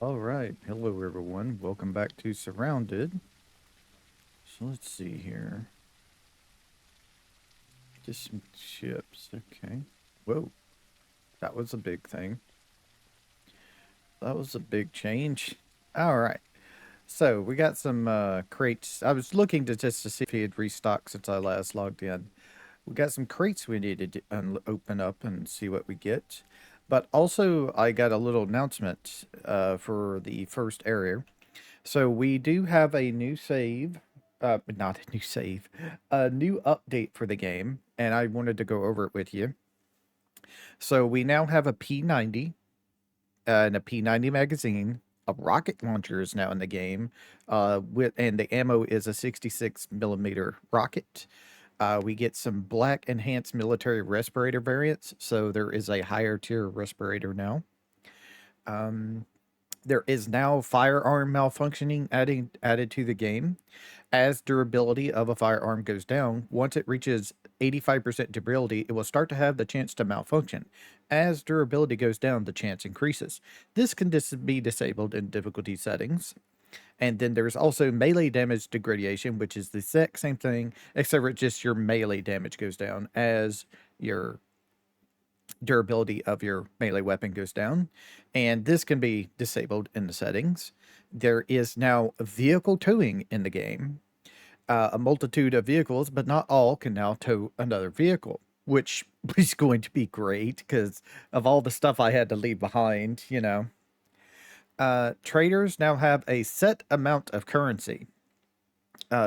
All right. Hello, everyone. Welcome back to Surrounded. So let's see here. Just some chips. Okay. Whoa. That was a big thing. That was a big change. All right. So we got some crates. I was looking to see if he had restocked since I last logged in. We got some crates we needed to open up and see what we get. But also, I got a little announcement for the first area. So we do have a new save, not a new save, a new update for the game, and I wanted to go over it with you. So we now have a P90 and a P90 magazine. A rocket launcher is now in the game, and the ammo is a 66 millimeter rocket. We get some black enhanced military respirator variants, so there is a higher tier respirator now. Um, there is now firearm malfunctioning added to the game. As durability of a firearm goes down, once it reaches 85% durability, it will start to have the chance to malfunction. As durability goes down, the chance increases. This can be disabled in difficulty settings. And then there's also melee damage degradation, which is the exact same thing, except for just your melee damage goes down as your durability of your melee weapon goes down, and this can be disabled in the settings. There is now vehicle towing in the game. A multitude of vehicles, but not all, can now tow another vehicle, which is going to be great because of all the stuff I had to leave behind. Traders now have a set amount of currency.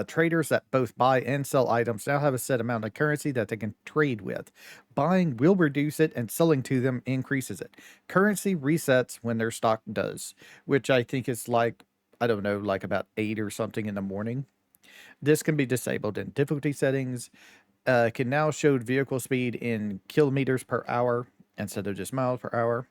Traders that both buy and sell items now have a set amount of currency that they can trade with. Buying will reduce it, and selling to them increases it. Currency resets when their stock does, which I think is like, I don't know, like about 8 or something in the morning. This can be disabled in difficulty settings. Can now show vehicle speed in kilometers per hour instead of just miles per hour.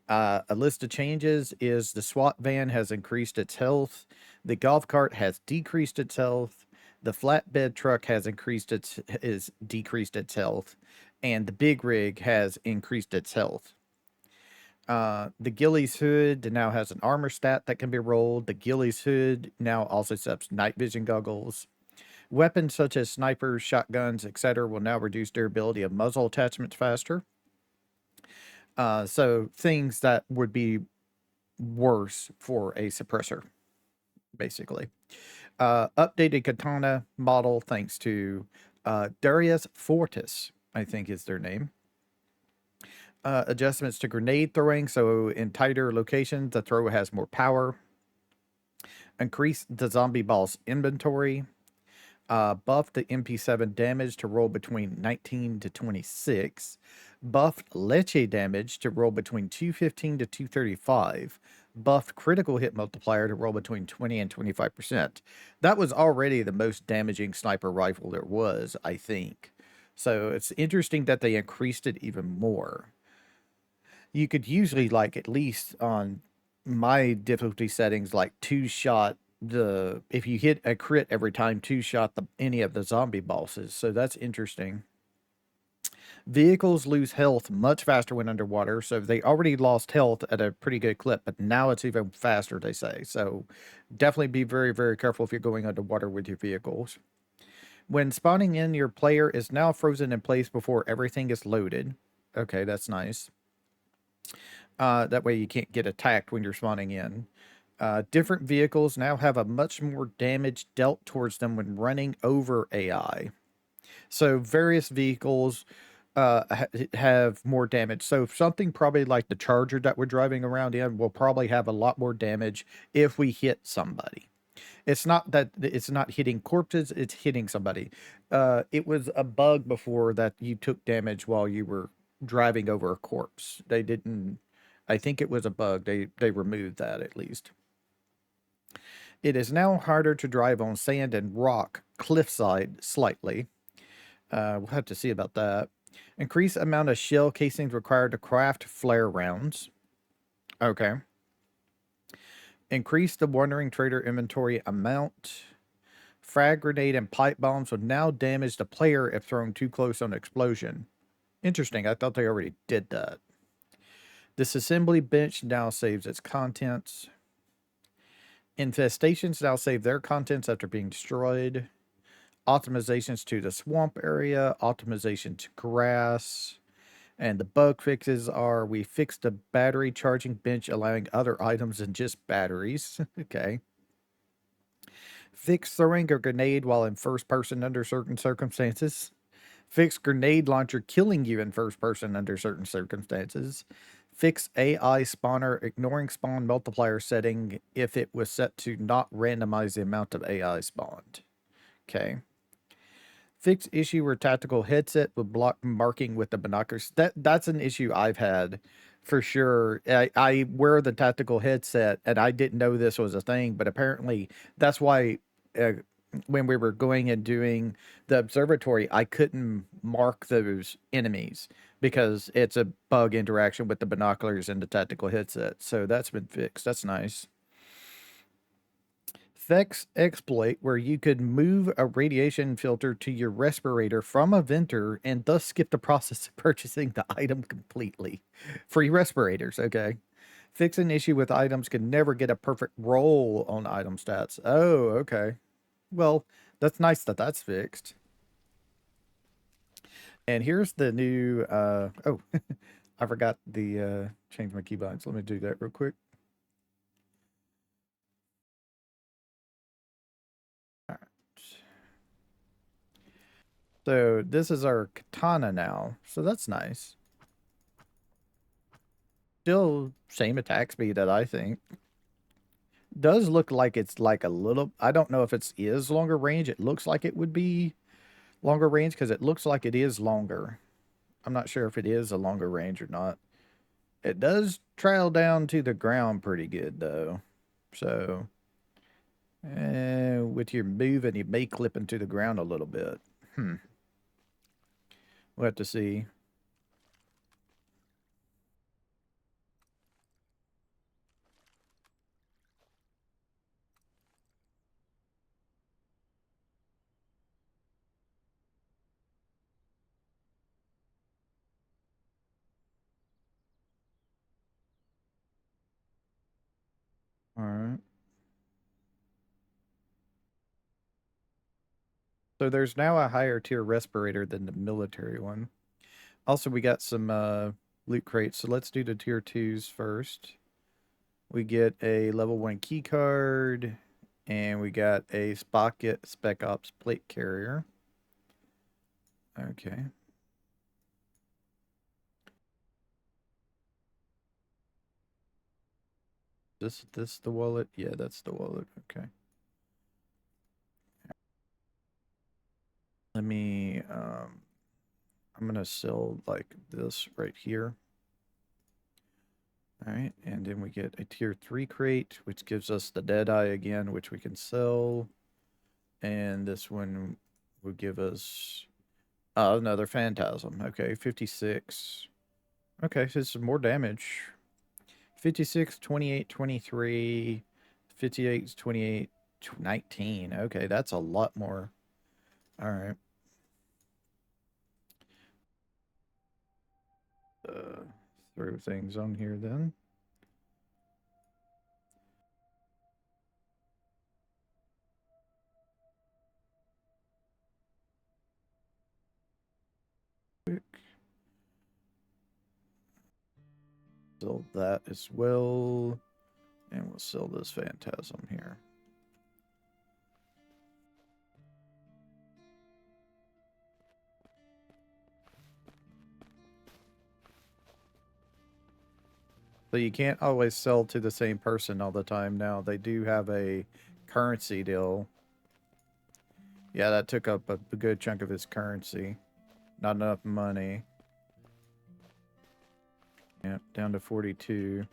A list of changes is the SWAT van has increased its health, the golf cart has decreased its health, the flatbed truck has decreased its health, and the big rig has increased its health. The ghillies hood now has an armor stat that can be rolled. The ghillies hood now also accepts night vision goggles. Weapons such as snipers, shotguns, etc., will now reduce durability of muzzle attachments faster. So things that would be worse for a suppressor, basically. Updated katana model thanks to Darius Fortis, I think is their name. Adjustments to grenade throwing, so in tighter locations, the throw has more power. Increase the zombie boss inventory. Buff the MP7 damage to roll between 19 to 26. Buffed Leche damage to roll between 215 to 235. Buffed critical hit multiplier to roll between 20 and 25%. That was already the most damaging sniper rifle there was, I think. So it's interesting that they increased it even more. You could usually, like, at least on my difficulty settings, like two shot if you hit a crit every time, two shot any of the zombie bosses. So that's interesting. Vehicles lose health much faster when underwater, so they already lost health at a pretty good clip, but now it's even faster, they say. So definitely be very, very careful if you're going underwater with your vehicles. When spawning in, your player is now frozen in place before everything is loaded. Okay, that's nice. That way you can't get attacked when you're spawning in. Different vehicles now have a much more damage dealt towards them when running over AI. So various vehicles have more damage. So something probably like the Charger that we're driving around in will probably have a lot more damage if we hit somebody. It's not that it's not hitting corpses, it's hitting somebody. It was a bug before that you took damage while you were driving over a corpse. They didn't, I think it was a bug. They removed that at least. It is now harder to drive on sand and rock cliffside slightly. We'll have to see about that. Increase amount of shell casings required to craft flare rounds. Okay. Increase the wandering trader inventory amount. Frag grenade and pipe bombs will now damage the player if thrown too close on explosion. Interesting. I thought they already did that. Disassembly bench now saves its contents. Infestations now save their contents after being destroyed. Optimizations to the swamp area. Optimization to grass. And the bug fixes are we fixed the battery charging bench, allowing other items than just batteries. Okay. Fix throwing a grenade while in first person under certain circumstances. Fix grenade launcher killing you in first person under certain circumstances. Fix AI spawner ignoring spawn multiplier setting if it was set to not randomize the amount of AI spawned. Okay. Fix issue where tactical headset would block marking with the binoculars. That's an issue I've had for sure. I wear the tactical headset and I didn't know this was a thing, but apparently that's why uh, when we were going and doing the observatory, I couldn't mark those enemies because it's a bug interaction with the binoculars and the tactical headset. So that's been fixed. That's nice. Vex exploit where you could move a radiation filter to your respirator from a venter and thus skip the process of purchasing the item completely. Free respirators, okay. Fix an issue with items can never get a perfect roll on item stats. Oh, okay. Well, that's nice that that's fixed. And here's the new oh, I forgot the change my keybinds. Let me do that real quick. All right. So this is our katana now. So that's nice. Still same attack speed that I think. Does look like it's like a little, I don't know if it is longer range. It looks like it would be longer range because it looks like it is longer. I'm not sure if it is a longer range or not. It does trail down to the ground pretty good though. So with your moving, you may clip into the ground a little bit. We'll have to see. All right. So there's now a higher tier respirator than the military one. Also, we got some loot crates. So let's do the tier 2s first. We get a level 1 key card, and we got a Spocket Spec Ops plate carrier. Okay. This the wallet? Yeah, that's the wallet. Okay. Let me I'm gonna sell like this right here. All right, and then we get a tier 3 crate, which gives us the Deadeye again, which we can sell. And this one will give us another Phantasm. Okay, 56. Okay, so this is more damage. 56, 28, 23, 58, 28, 19. Okay, that's a lot more. All right. Uh, throw things on here then. Quick. Sell that as well. And we'll sell this Phantasm here. So you can't always sell to the same person all the time now. They do have a currency deal. Yeah, that took up a good chunk of his currency. Not enough money. Yeah, down to 42.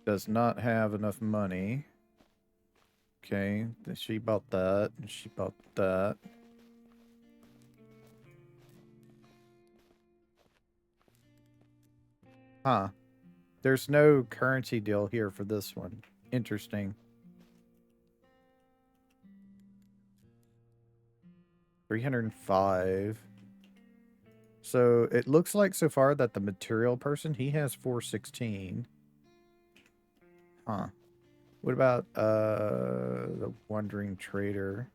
Does not have enough money. Okay, she bought that. She bought that. Huh. There's no currency deal here for this one. Interesting. 305. So it looks like so far that the material person, he has 416. Huh. What about the wandering trader?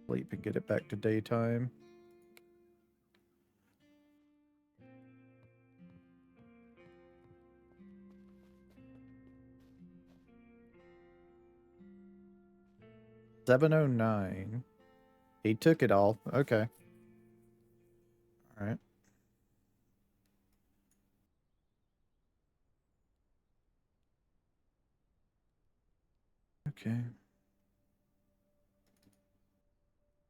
Sleep and get it back to daytime. $709. He took it all. Okay. All right. Okay.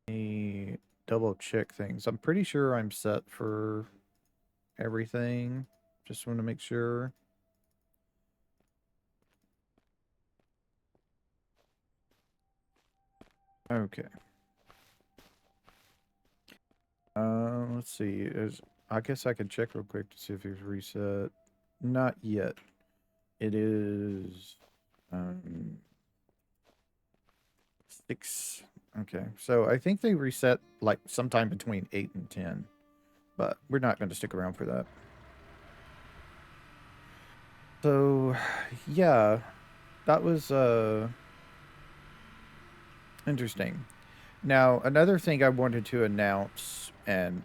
Me double check things. I'm pretty sure I'm set for everything. Just want to make sure. Okay. Let's see. I guess I can check real quick to see if he's reset. Not yet. It is um 6. Okay. So I think they reset like sometime between 8 and 10, but we're not going to stick around for that. So, yeah, that was interesting. Now, another thing I wanted to announce, and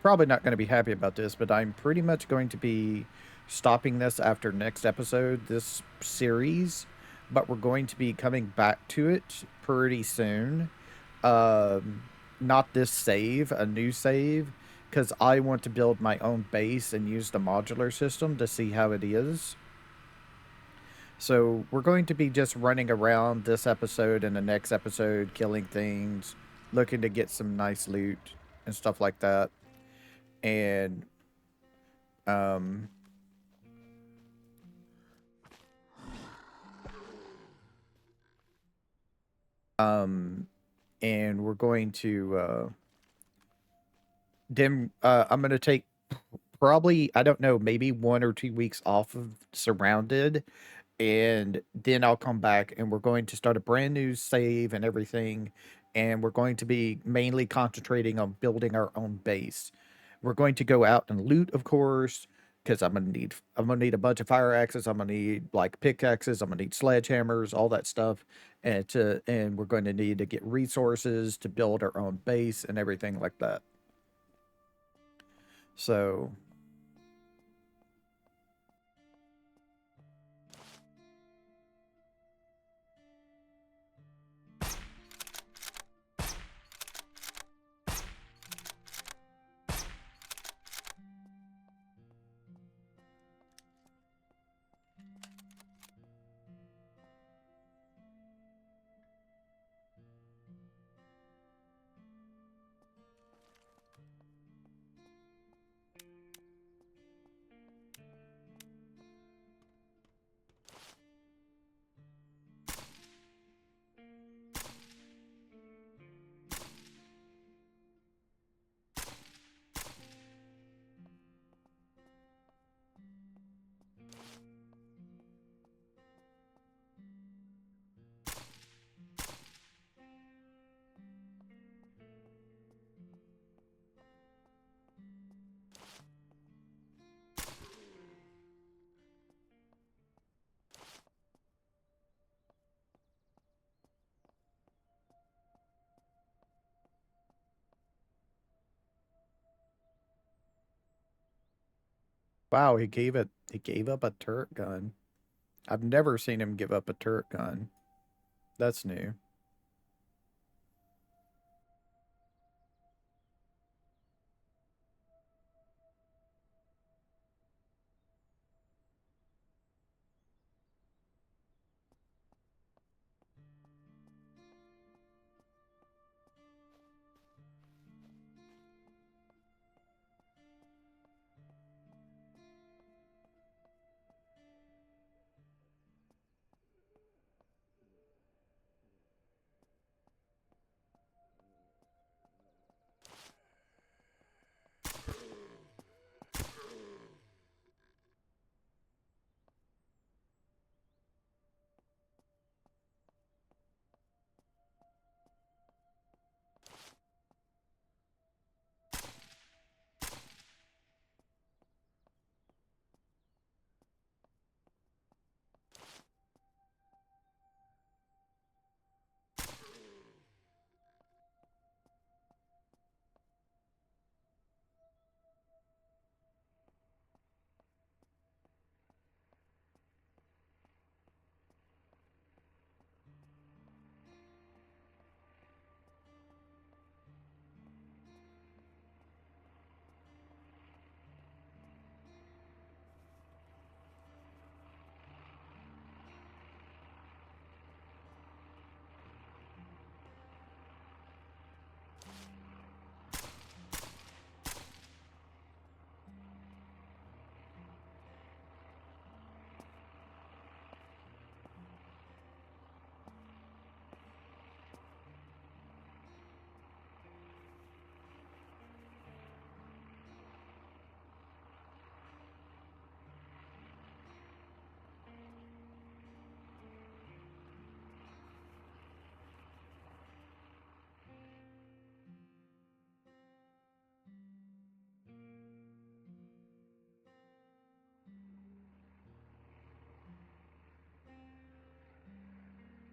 probably not going to be happy about this, but I'm pretty much going to be stopping this after next episode, this series, but we're going to be coming back to it pretty soon. Um, Not this save, a new save, because I want to build my own base and use the modular system to see how it is. So we're going to be just running around this episode and the next episode, killing things, looking to get some nice loot and stuff like that. And um um and we're going to then I'm going to take probably, I don't know, maybe 1 or 2 weeks off of Surrounded, and then I'll come back and we're going to start a brand new save and everything, and we're going to be mainly concentrating on building our own base. We're going to go out and loot, of course, because I'm gonna need a bunch of fire axes. I'm gonna need like pickaxes. I'm gonna need sledgehammers, all that stuff, and we're going to need to get resources to build our own base and everything like that. So wow, he gave up a turret gun. I've never seen him give up a turret gun. That's new.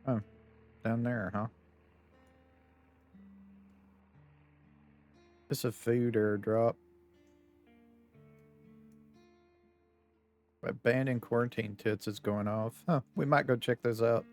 Oh, down there, huh? It's a food airdrop. Abandoned quarantine tits is going off. Huh, we might go check those out.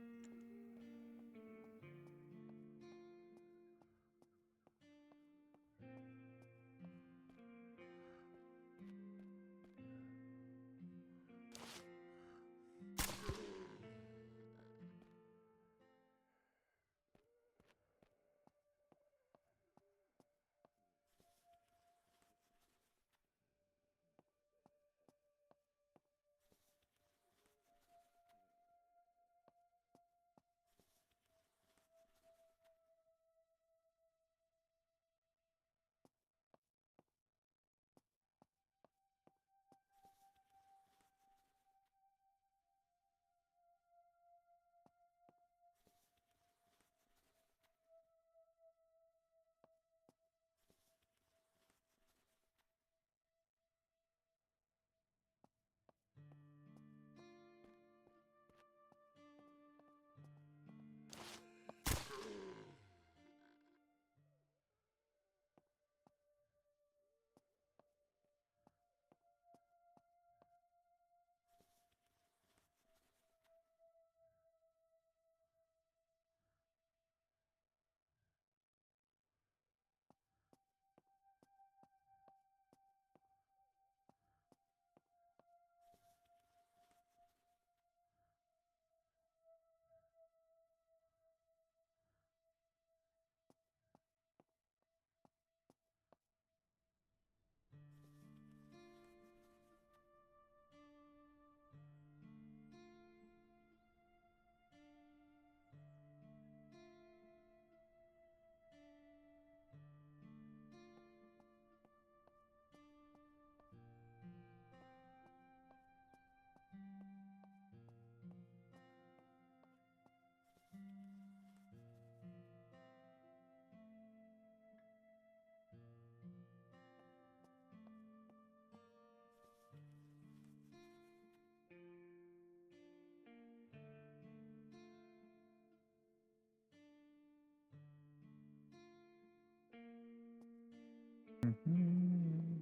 Mhm.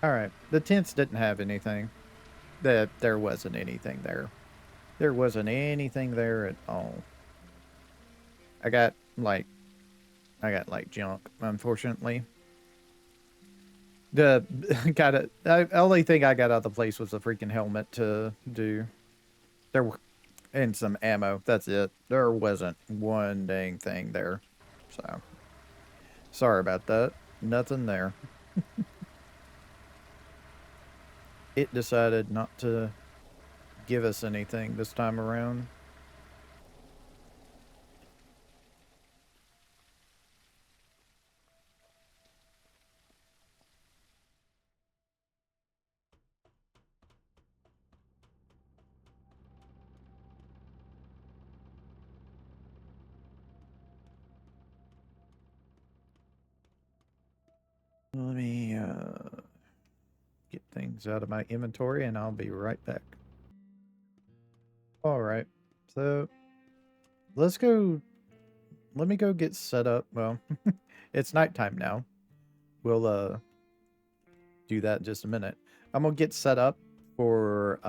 All right. The tents didn't have anything. There wasn't anything there. There wasn't anything there at all. I got like I got like junk, unfortunately. The the only thing I got out of the place was a freaking helmet to do. There were and some ammo. That's it. There wasn't one dang thing there. So sorry about that. Nothing there. It decided not to give us anything this time around. Let me get things out of my inventory and I'll be right back. All right. So let's go. Let me go get set up. Well, it's nighttime now. We'll do that in just a minute. I'm gonna get set up for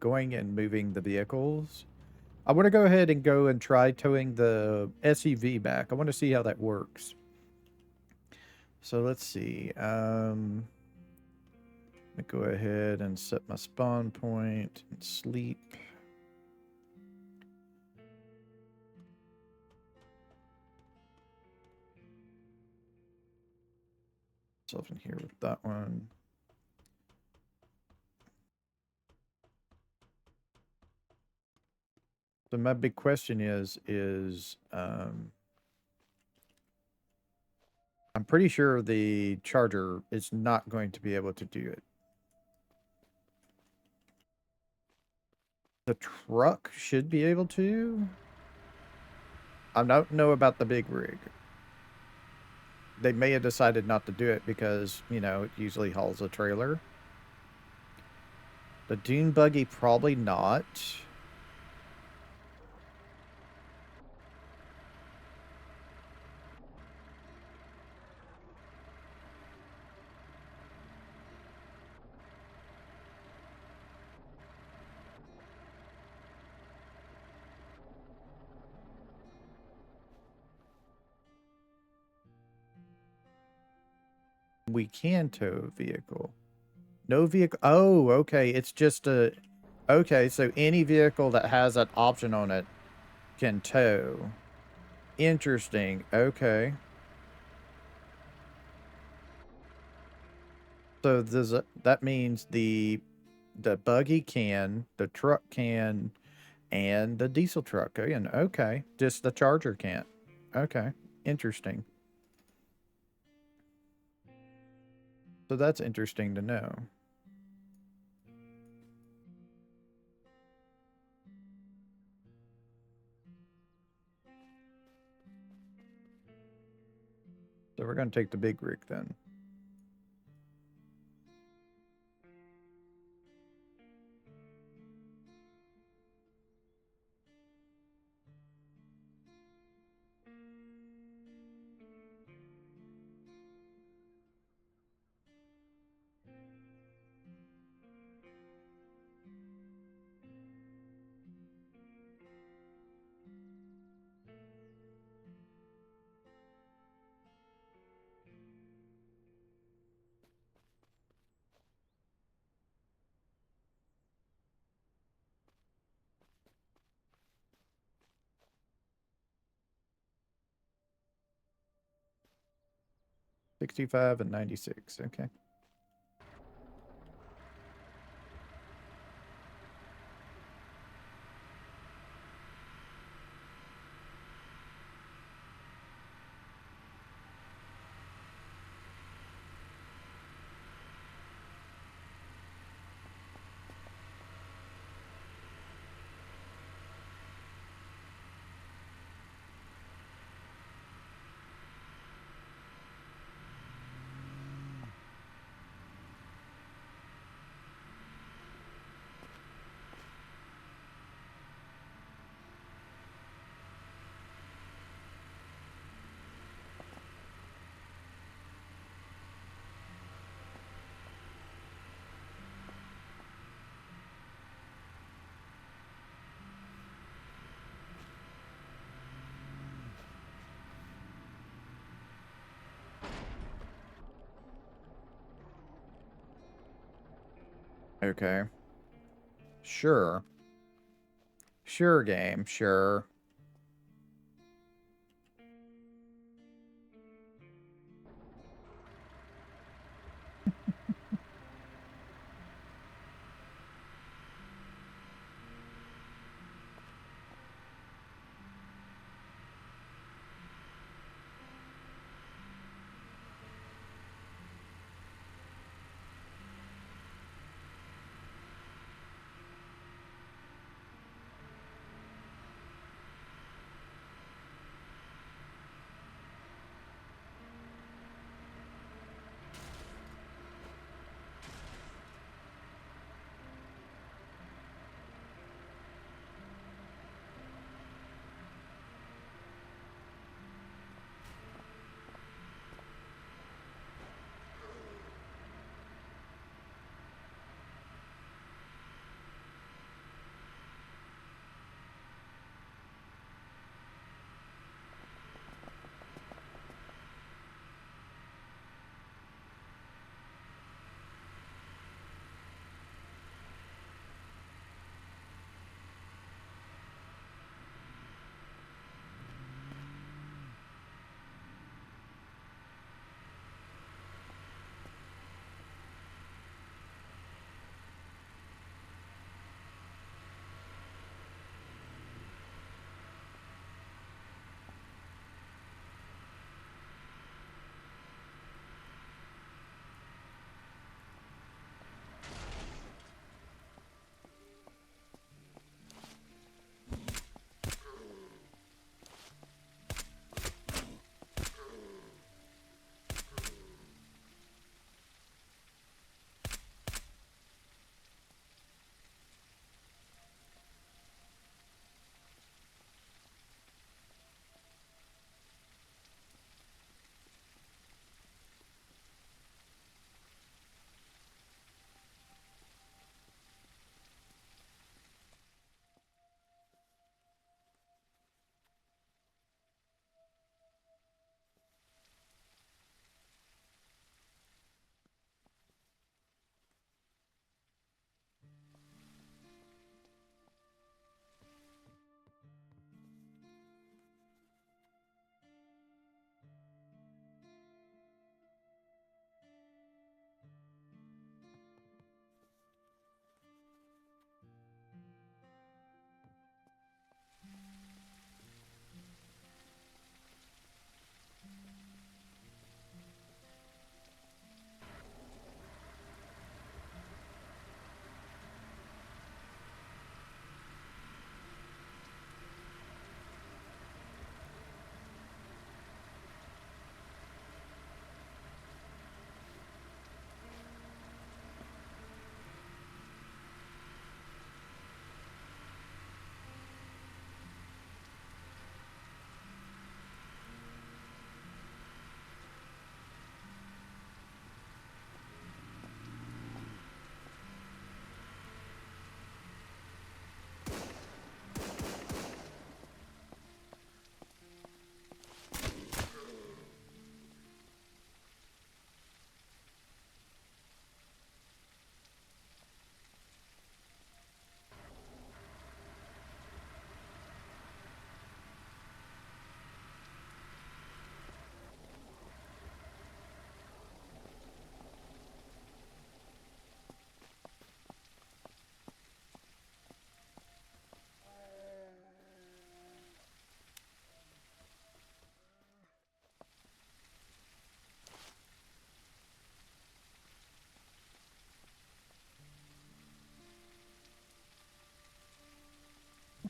going and moving the vehicles. I want to go ahead and go and try towing the SUV back. I want to see how that works. So let's see. Let me go ahead and set my spawn point and sleep. Myself in here with that one. So my big question is I'm pretty sure the charger is not going to be able to do it. The truck should be able to. I don't know about the big rig. They may have decided not to do it because, you know, it usually hauls a trailer. The dune buggy, probably not. We can tow a vehicle. No vehicle. Oh, okay. It's just a. Okay, so any vehicle that has that option on it can tow. Interesting. Okay. So that means the buggy can, the truck can, and the diesel truck can. Okay. Just the Charger can't. Okay. Interesting. So that's interesting to know. So we're going to take the big rig then. $65 and $96. Okay. Okay. Sure. Sure, game. Sure.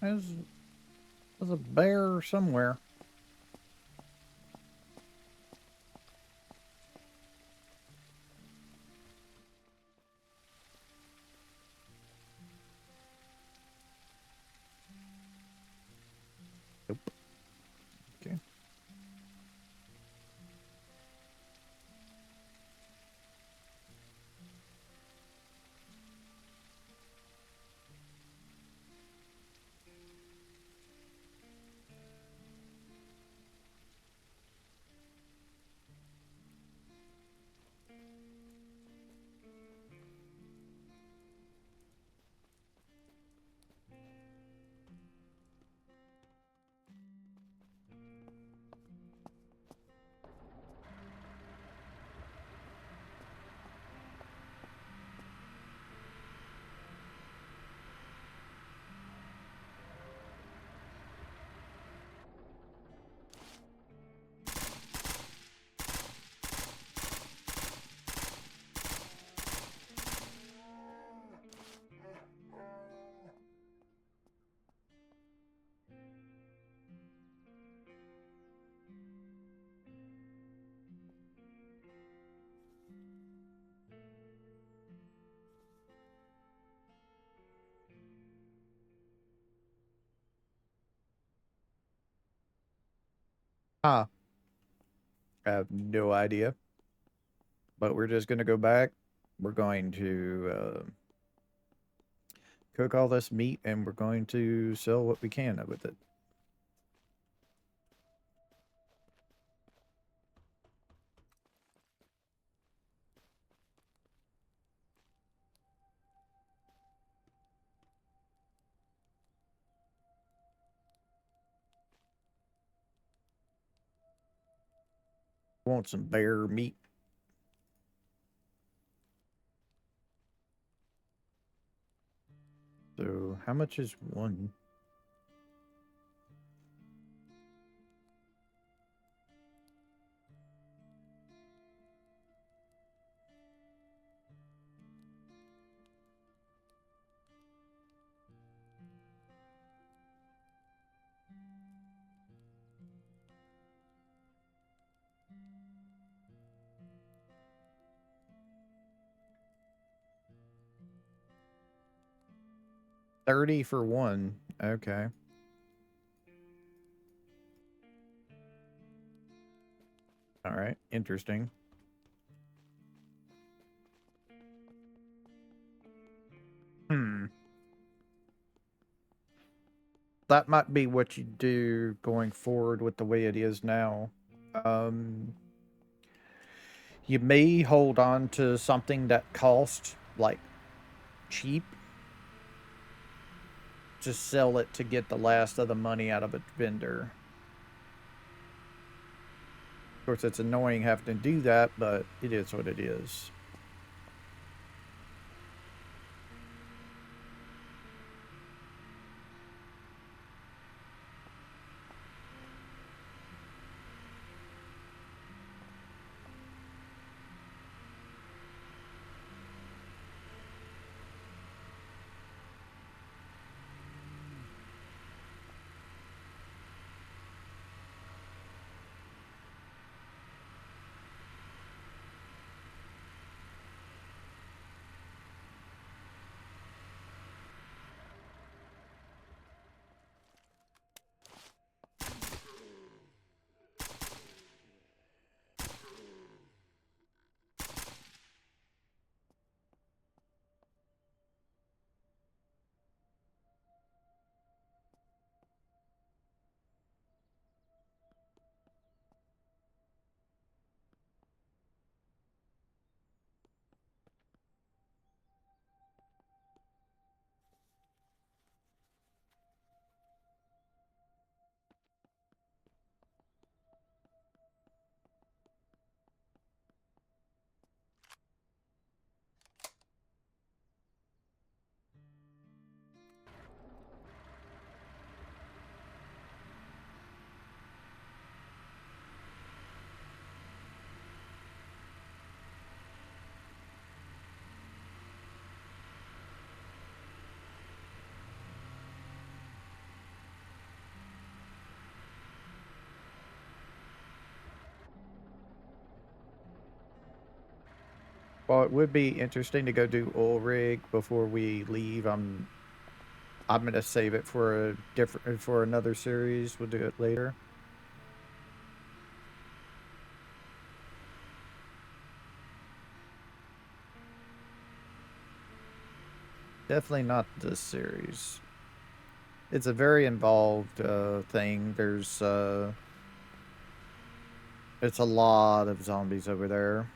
There's a bear somewhere. Nope. Okay. Ah, I have no idea. But we're just going to go back. We're going to cook all this meat and we're going to sell what we can with it. Want some bear meat? So, how much is one? $30 for one. Okay. All right. Interesting. Hmm. That might be what you do going forward with the way it is now. Um, you may hold on to something that costs like cheap to sell it to get the last of the money out of a vendor. Of course, it's annoying having to do that, but it is what it is. Well, it would be interesting to go do oil rig before we leave. I'm gonna save it for a different for another series. We'll do it later. Definitely not this series. It's a very involved thing. It's a lot of zombies over there.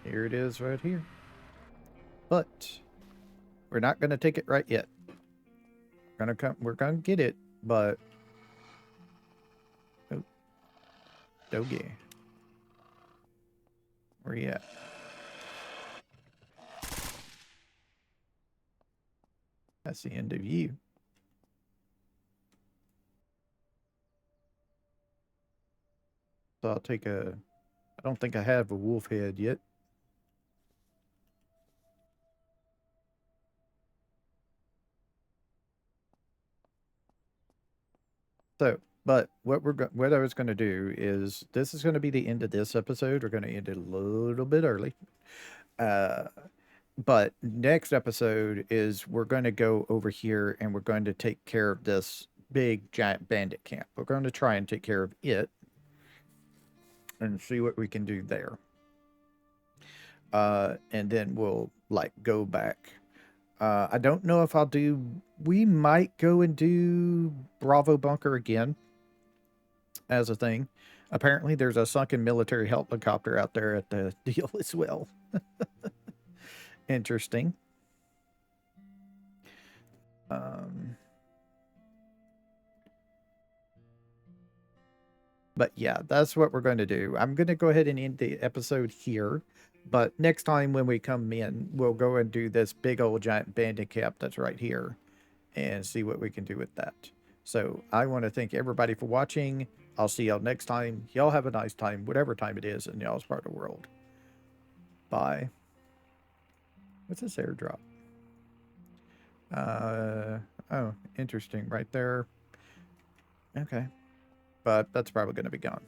Here it is right here. But we're not gonna take it right yet. We're gonna get it, but oh, Doge. Where you at? That's the end of you. So I'll take a. I don't think I have a wolf head yet. So, but what I was going to do is this is going to be the end of this episode. We're going to end it a little bit early. Uh, but next episode is we're going to go over here and we're going to take care of this big giant bandit camp. We're going to try and take care of it and see what we can do there. And then we'll like go back. I don't know if I'll do. We might go and do Bravo Bunker again as a thing. Apparently, there's a sunken military helicopter out there at the deal as well. Interesting. But yeah, that's what we're going to do. I'm going to go ahead and end the episode here. But next time when we come in, we'll go and do this big old giant bandit camp that's right here and see what we can do with that. So I want to thank everybody for watching. I'll see y'all next time. Y'all have a nice time, whatever time it is in y'all's part of the world. Bye. What's this airdrop? Oh, interesting. Right there. Okay. But that's probably going to be gone.